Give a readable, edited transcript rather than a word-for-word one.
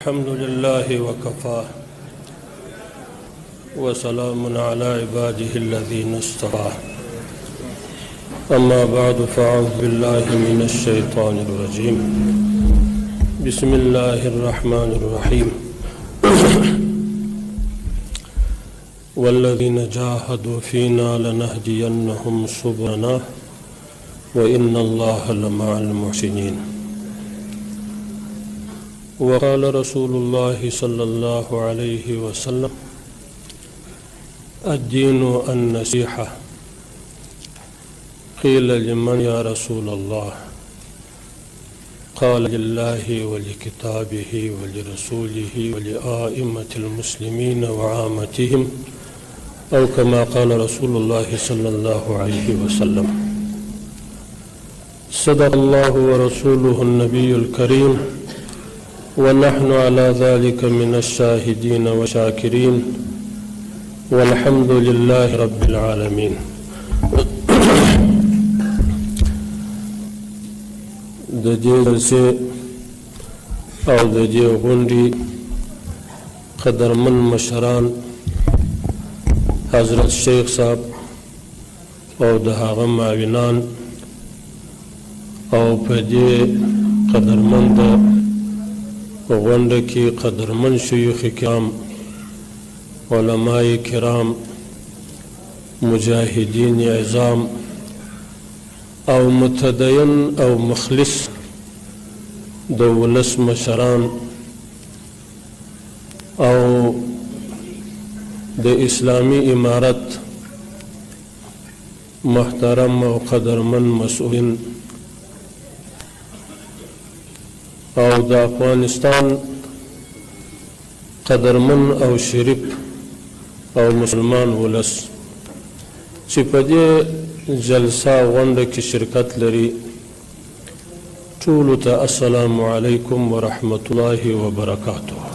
الحمد لله وكفى وسلام على عباده الذين اصطفى أما بعد فأعوذ بالله من الشيطان الرجيم بسم الله الرحمن الرحيم والذين جاهدوا فينا لنهدينهم سبلنا وإن الله لمع المحسنين وقال رسول الله صلى الله عليه وسلم الدين النصيحة قيل لمن يا رسول الله قال لله ولكتابه ولرسوله ولآئمة المسلمين وعامتهم أو كما قال رسول الله صلى الله عليه وسلم صدق الله ورسوله النبي الكريم ونحن على ذلك من الشاهدين والشاكرين والحمد لله رب العالمين. د دې جلسې او د دې غونډې قدرمن مشران حضرت شیخ صاحب او د هغه معاونان او په دې قدرمند غونډه کې قدرمن شیوخ کرام علماء کرام مجاهدین عظام او متدین او مخلص د ولس مشران او د اسلامی امارت محترم او قدرمن مسؤولین او د افغانستان قدرمن او شریف او مسلمان ولس چې په دې جلسه غونډه کې شرکت لري ټولو ته السلام علیکم ورحمت الله وبرکاته.